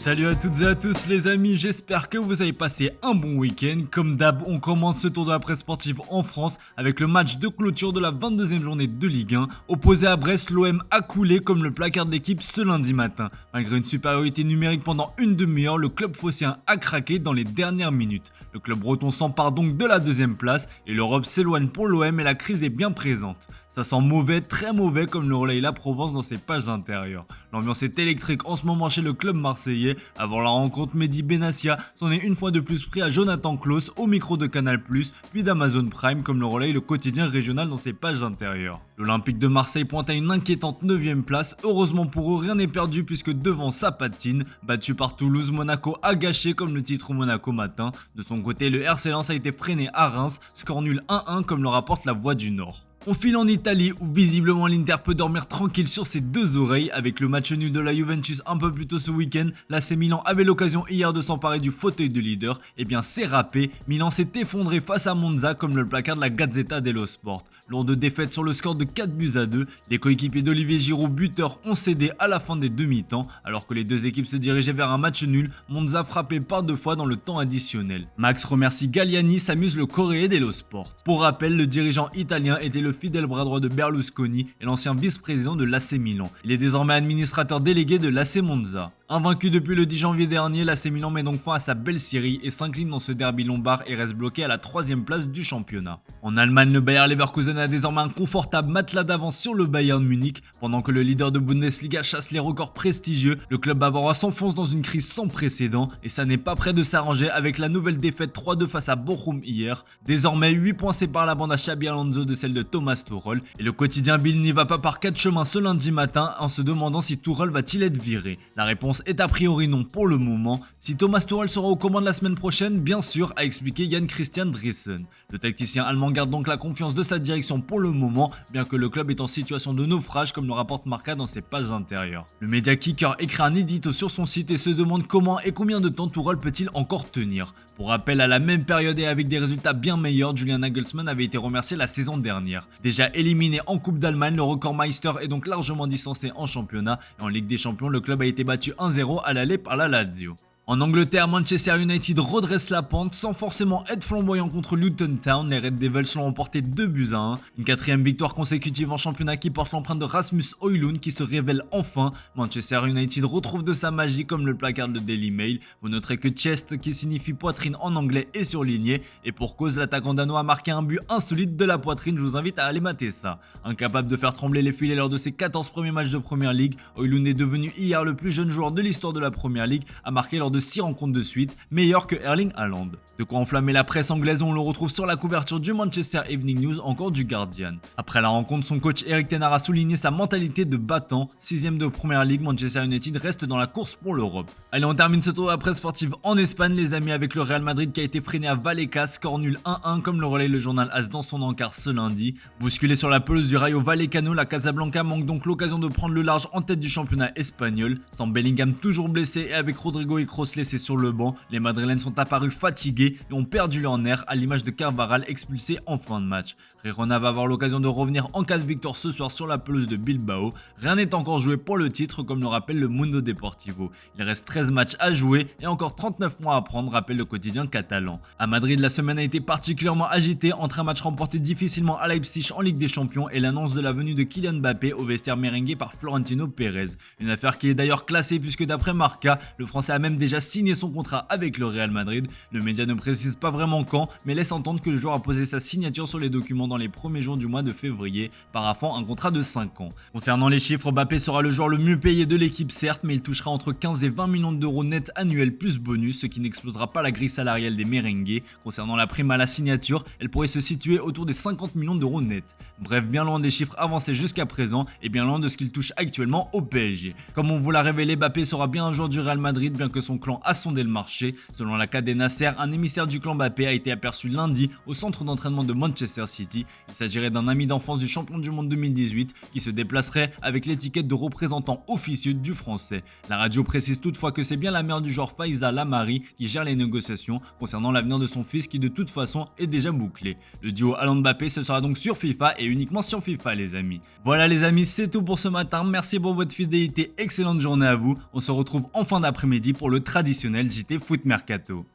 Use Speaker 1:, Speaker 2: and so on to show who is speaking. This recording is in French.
Speaker 1: Salut à toutes et à tous les amis, j'espère que vous avez passé un bon week-end. Comme d'hab, on commence ce tour de la presse sportive en France avec le match de clôture de la 22e journée de Ligue 1. Opposé à Brest, l'OM a coulé comme le placard de l'équipe ce lundi matin. Malgré une supériorité numérique pendant une demi-heure, le club phocéen a craqué dans les dernières minutes. Le club breton s'empare donc de la deuxième place et l'Europe s'éloigne pour l'OM et la crise est bien présente. Ça sent mauvais, très mauvais comme le relaye la Provence dans ses pages intérieures. L'ambiance est électrique en ce moment chez le club marseillais. Avant la rencontre, Mehdi Benassia s'en est une fois de plus pris à Jonathan Klaus au micro de Canal+, puis d'Amazon Prime comme le relaye le quotidien régional dans ses pages intérieures. L'Olympique de Marseille pointe à une inquiétante 9ème place. Heureusement pour eux, rien n'est perdu puisque devant ça patine. Battu par Toulouse, Monaco a gâché comme le titre Monaco matin. De son côté, le RC Lens a été freiné à Reims, score nul 1-1 comme le rapporte la Voix du Nord. On file en Italie où visiblement l'Inter peut dormir tranquille sur ses deux oreilles. Avec le match nul de la Juventus un peu plus tôt ce week-end, l'AC Milan avait l'occasion hier de s'emparer du fauteuil de leader. Et bien c'est râpé, Milan s'est effondré face à Monza comme le placard de la Gazzetta dello Sport. Lors de défaite sur le score de 4-2, les coéquipiers d'Olivier Giroud, buteur, ont cédé à la fin des demi-temps. Alors que les deux équipes se dirigeaient vers un match nul, Monza frappait par deux fois dans le temps additionnel. Max remercie Galliani, s'amuse le Corriere dello Sport. Pour rappel, le dirigeant italien était le fidèle bras droit de Berlusconi et l'ancien vice-président de l'AC Milan. Il est désormais administrateur délégué de l'AC Monza. Invaincu depuis le 10 janvier dernier, l'AC Milan met donc fin à sa belle série et s'incline dans ce derby lombard et reste bloqué à la 3ème place du championnat. En Allemagne, le Bayer Leverkusen a désormais un confortable matelas d'avance sur le Bayern Munich. Pendant que le leader de Bundesliga chasse les records prestigieux, le club bavarois s'enfonce dans une crise sans précédent et ça n'est pas près de s'arranger avec la nouvelle défaite 3-2 face à Bochum hier. Désormais, 8 points séparent la bande à Xabi Alonso de celle de Thomas Tuchel et le quotidien Bild n'y va pas par 4 chemins ce lundi matin en se demandant si Tuchel va-t-il être viré. La réponse est a priori non pour le moment. Si Thomas Tuchel sera aux commandes la semaine prochaine, bien sûr, a expliqué Jan Christian Dreesen. Le tacticien allemand garde donc la confiance de sa direction pour le moment, bien que le club est en situation de naufrage comme le rapporte Marca dans ses pages intérieures. Le média Kicker écrit un édito sur son site et se demande comment et combien de temps Tuchel peut-il encore tenir. Pour rappel, à la même période et avec des résultats bien meilleurs, Julian Nagelsmann avait été remercié la saison dernière. Déjà éliminé en Coupe d'Allemagne, le Recordmeister est donc largement distancé en championnat et en Ligue des Champions, le club a été battu 1-0 à l'aller par la Lazio. En Angleterre, Manchester United redresse la pente sans forcément être flamboyant contre Luton Town. Les Red Devils l'ont emporté 2-1. Une 4ème victoire consécutive en championnat qui porte l'empreinte de Rasmus Højlund qui se révèle enfin. Manchester United retrouve de sa magie comme le placard de Daily Mail. Vous noterez que chest, qui signifie poitrine en anglais, est surligné. Et pour cause, l'attaquant danois a marqué un but insolite de la poitrine. Je vous invite à aller mater ça. Incapable de faire trembler les filets lors de ses 14 premiers matchs de Premier League, Højlund est devenu hier le plus jeune joueur de l'histoire de la Premier League à marquer lors de 6 rencontres de suite, meilleur que Erling Haaland. De quoi enflammer la presse anglaise, on le retrouve sur la couverture du Manchester Evening News, encore du Guardian. Après la rencontre, son coach Erik ten Hag a souligné sa mentalité de battant. 6ème de Premier League, Manchester United reste dans la course pour l'Europe. Allez, on termine ce tour de la presse sportive en Espagne, les amis, avec le Real Madrid qui a été freiné à Vallecas, score nul 1-1 comme le relaye le journal AS dans son encart ce lundi. Bousculé sur la pelouse du Rayo Vallecano, la Casablanca manque donc l'occasion de prendre le large en tête du championnat espagnol. Sans Bellingham toujours blessé et avec Rodrigo et Kroos laissés sur le banc, les Madrilènes sont apparus fatigués et ont perdu leur nerf à l'image de Carvajal expulsé en fin de match. Girona va avoir l'occasion de revenir en cas de victoire ce soir sur la pelouse de Bilbao. Rien n'est encore joué pour le titre comme le rappelle le Mundo Deportivo. Il reste 13 matchs à jouer et encore 39 points à prendre, rappelle le quotidien catalan. À Madrid, la semaine a été particulièrement agitée entre un match remporté difficilement à Leipzig en Ligue des Champions et l'annonce de la venue de Kylian Mbappé au vestiaire merengue par Florentino Pérez. Une affaire qui est d'ailleurs classée puisque d'après Marca, le Français a même déjà signé son contrat avec le Real Madrid. Le média ne précise pas vraiment quand, mais laisse entendre que le joueur a posé sa signature sur les documents dans les premiers jours du mois de février, paraphant un contrat de 5 ans. Concernant les chiffres, Mbappé sera le joueur le mieux payé de l'équipe certes, mais il touchera entre 15 et 20 millions d'euros net annuels plus bonus, ce qui n'explosera pas la grille salariale des merengues. Concernant la prime à la signature, elle pourrait se situer autour des 50 millions d'euros net. Bref, bien loin des chiffres avancés jusqu'à présent et bien loin de ce qu'il touche actuellement au PSG. Comme on vous l'a révélé, Mbappé sera bien un joueur du Real Madrid, bien que son clan a sondé le marché. Selon la Cadena Nasser, un émissaire du clan Mbappé a été aperçu lundi au centre d'entraînement de Manchester City. Il s'agirait d'un ami d'enfance du champion du monde 2018 qui se déplacerait avec l'étiquette de représentant officieux du français. La radio précise toutefois que c'est bien la mère du joueur Faiza Lamari qui gère les négociations concernant l'avenir de son fils qui de toute façon est déjà bouclé. Le duo Haaland-Mbappé ce sera donc sur FIFA et uniquement sur FIFA les amis. Voilà les amis, c'est tout pour ce matin. Merci pour votre fidélité, excellente journée à vous. On se retrouve en fin d'après-midi pour le traditionnel JT Foot Mercato.